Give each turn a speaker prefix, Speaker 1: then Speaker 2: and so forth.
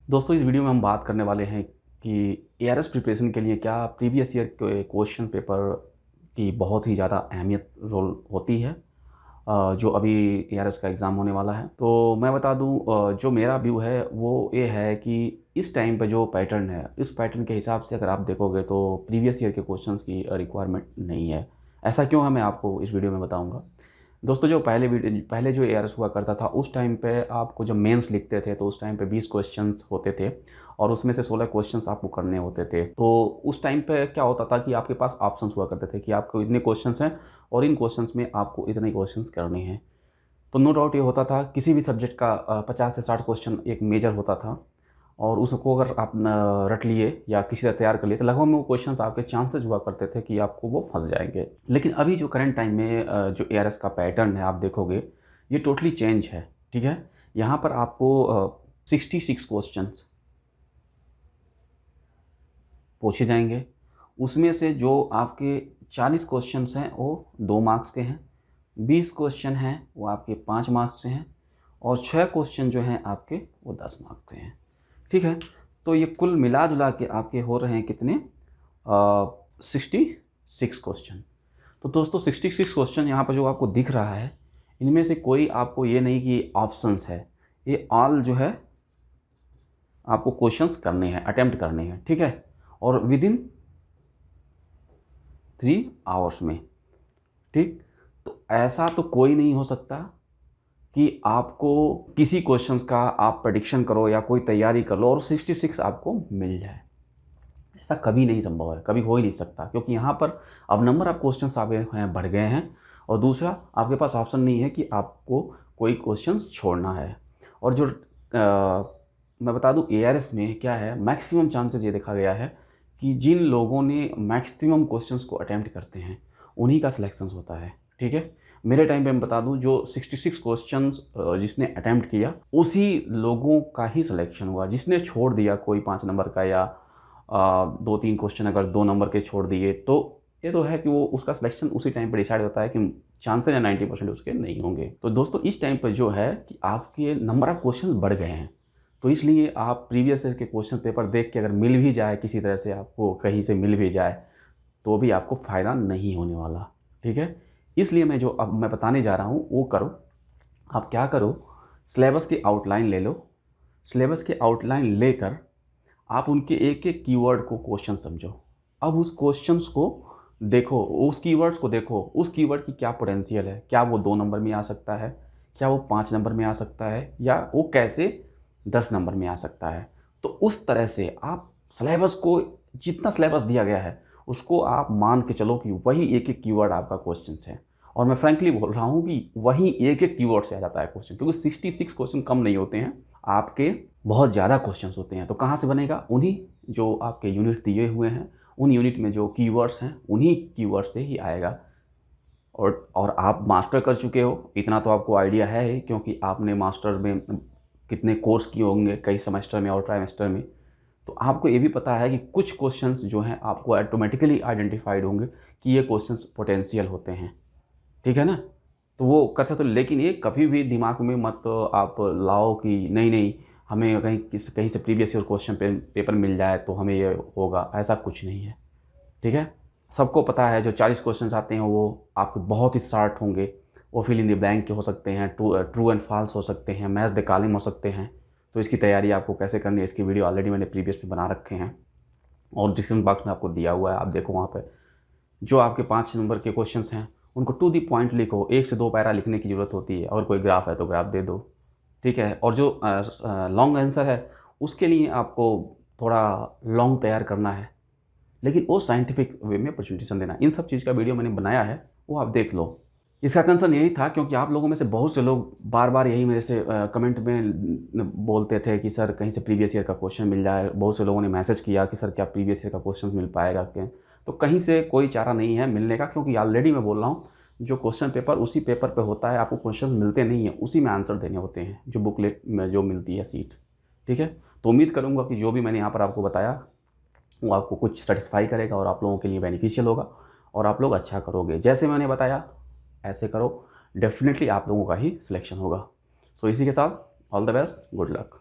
Speaker 1: दोस्तों इस वीडियो में हम बात करने वाले हैं कि एआरएस प्रिपरेशन के लिए क्या प्रीवियस ईयर के क्वेश्चन पेपर की बहुत ही ज़्यादा अहमियत रोल होती है। जो अभी एआरएस का एग्ज़ाम होने वाला है, तो मैं बता दूं, जो मेरा व्यू है वो ये है कि इस टाइम पे जो पैटर्न है, इस पैटर्न के हिसाब से अगर आप देखोगे तो प्रीवियस ईयर के क्वेश्चंस की रिक्वायरमेंट नहीं है। ऐसा क्यों है मैं आपको इस वीडियो में बताऊंगा। दोस्तों जो पहले जो एआरएस हुआ करता था उस टाइम पे आपको जब मेंस लिखते थे तो उस टाइम पे 20 क्वेश्चंस होते थे और उसमें से 16 क्वेश्चंस आपको करने होते थे। तो उस टाइम पे क्या होता था कि आपके पास ऑप्शंस हुआ करते थे कि आपको इतने क्वेश्चंस हैं और इन क्वेश्चंस में आपको इतने क्वेश्चंस करने हैं। तो नो डाउट ये होता था किसी भी सब्जेक्ट का 50 से 60 क्वेश्चन एक मेजर होता था और उसको अगर आप रट लिए या किसी तरह तैयार कर लिए तो लगभग में वो क्वेश्चंस आपके चांसेस हुआ करते थे कि आपको वो फंस जाएंगे। लेकिन अभी जो करंट टाइम में जो एआरएस का पैटर्न है आप देखोगे ये टोटली चेंज है। ठीक है, यहाँ पर आपको 66 क्वेश्चंस पूछे जाएंगे। उसमें से जो आपके 40 क्वेश्चंस हैं वो 2 मार्क्स के हैं, 20 क्वेश्चन हैं वो आपके 5 मार्क्स से हैं और 6 क्वेश्चन जो हैं आपके वो 10 मार्क्स से हैं। ठीक है, तो ये कुल मिला जुला के आपके हो रहे हैं कितने 66 क्वेश्चन। तो दोस्तों 66 क्वेश्चन यहाँ पर जो आपको दिख रहा है इनमें से कोई आपको ये नहीं कि ऑप्शंस है, ये ऑल जो है आपको क्वेश्चंस करने हैं, अटेम्प्ट करने हैं। ठीक है, और विद इन 3 आवर्स में। ठीक, तो ऐसा तो कोई नहीं हो सकता कि आपको किसी क्वेश्चंस का आप प्रेडिक्शन करो या कोई तैयारी कर लो और 66 आपको मिल जाए। ऐसा कभी नहीं संभव है, कभी हो ही नहीं सकता, क्योंकि यहाँ पर अब नंबर ऑफ क्वेश्चंस आप हैं बढ़ गए हैं और दूसरा आपके पास ऑप्शन नहीं है कि आपको कोई क्वेश्चंस छोड़ना है। और जो मैं बता दूं एआरएस में क्या है, मैक्सिमम चांसेस ये देखा गया है कि जिन लोगों ने मैक्सिमम क्वेश्चंस को अटैम्प्ट करते हैं उन्हीं का सिलेक्शन होता है। ठीक है, मेरे टाइम पे मैं बता दूं जो 66 क्वेश्चंस जिसने अटैम्प्ट किया उसी लोगों का ही सिलेक्शन हुआ। जिसने छोड़ दिया कोई 5 नंबर का या 2-3 क्वेश्चन अगर 2 नंबर के छोड़ दिए तो ये तो है कि वो उसका सिलेक्शन उसी टाइम पे डिसाइड होता है कि चांसेस या 90% उसके नहीं होंगे। तो दोस्तों इस टाइम पर जो है कि आपके नंबर ऑफ क्वेश्चन बढ़ गए हैं, तो इसलिए आप प्रीवियस ईयर के क्वेश्चन पेपर देख के अगर मिल भी जाए, किसी तरह से आपको कहीं से मिल भी जाए, तो भी आपको फ़ायदा नहीं होने वाला। ठीक है, इसलिए मैं जो अब मैं बताने जा रहा हूँ वो करो। आप क्या करो, सिलेबस की आउटलाइन ले लो। सिलेबस की आउटलाइन लेकर आप उनके एक एक कीवर्ड को क्वेश्चन समझो। अब उस क्वेश्चंस को देखो, उस कीवर्ड्स को देखो, उस कीवर्ड की क्या पोटेंशियल है, क्या वो 2 नंबर में आ सकता है, क्या वो 5 नंबर में आ सकता है, या वो कैसे 10 नंबर में आ सकता है। तो उस तरह से आप सिलेबस को, जितना सिलेबस दिया गया है उसको आप मान के चलो कि वही एक एक कीवर्ड आपका क्वेश्चन है। और मैं फ्रैंकली बोल रहा हूँ कि वही एक एक कीवर्ड से आ जाता है क्वेश्चन, क्योंकि 66 क्वेश्चन कम नहीं होते हैं, आपके बहुत ज़्यादा क्वेश्चंस होते हैं। तो कहाँ से बनेगा, उन्हीं जो आपके यूनिट दिए हुए हैं उन यूनिट में जो कीवर्ड्स हैं उन्हीं कीवर्ड्स से ही आएगा। और आप मास्टर कर चुके हो इतना तो आपको आइडिया है ही, क्योंकि आपने मास्टर में कितने कोर्स किए होंगे कई सेमेस्टर में और ट्राइमेस्टर में। तो आपको ये भी पता है कि कुछ क्वेश्चंस जो हैं आपको ऑटोमेटिकली आइडेंटिफाइड होंगे कि ये क्वेश्चंस पोटेंशियल होते हैं। ठीक है ना, तो वो कर सकते हो। लेकिन ये कभी भी दिमाग में मत आप लाओ कि नहीं नहीं हमें कहीं से प्रीवियस ईयर क्वेश्चन पेपर मिल जाए तो हमें ये होगा, ऐसा कुछ नहीं है। ठीक है, सबको पता है जो 40 क्वेश्चंस आते हैं वो आपके बहुत ही शार्ट होंगे, वो फिल इन द ब्लैंक के हो सकते हैं, ट्रू एंड फॉल्स हो सकते हैं, मैच द कॉलम हो सकते हैं। तो इसकी तैयारी आपको कैसे करनी है इसकी वीडियो ऑलरेडी मैंने प्रीवियस में बना रखे हैं और डिस्क्रिप्शन बॉक्स में आपको दिया हुआ है, आप देखो वहाँ पर। जो आपके 5 नंबर के क्वेश्चंस हैं उनको टू दी पॉइंट लिखो, 1 से 2 पैरा लिखने की ज़रूरत होती है, और कोई ग्राफ है तो ग्राफ दे दो। ठीक है, और जो लॉन्ग आंसर है उसके लिए आपको थोड़ा लॉन्ग तैयार करना है, लेकिन वो साइंटिफिक वे में प्रेजेंटेशन देना। इन सब चीज़ का वीडियो मैंने बनाया है, वो आप देख लो। इसका कंसर्न यही था क्योंकि आप लोगों में से बहुत से लोग बार बार यही मेरे से कमेंट में बोलते थे कि सर कहीं से प्रीवियस ईयर का क्वेश्चन मिल जाए। बहुत से लोगों ने मैसेज किया कि सर क्या प्रीवियस ईयर का क्वेश्चन मिल पाएगा क्या। तो कहीं से कोई चारा नहीं है मिलने का, क्योंकि ऑलरेडी मैं बोल रहा हूँ जो क्वेश्चन पेपर उसी पेपर पे होता है, आपको क्वेश्चन मिलते नहीं हैं, उसी में आंसर देने होते हैं जो बुकलेट में जो मिलती है सीट। ठीक है, तो उम्मीद करूँगा कि जो भी मैंने यहाँ पर आपको बताया वो आपको कुछ सेटिस्फाई करेगा और आप लोगों के लिए बेनिफिशियल होगा और आप लोग अच्छा करोगे। जैसे मैंने बताया ऐसे करो, डेफिनेटली आप लोगों का ही सिलेक्शन होगा। सो इसी के साथ all the best, good luck.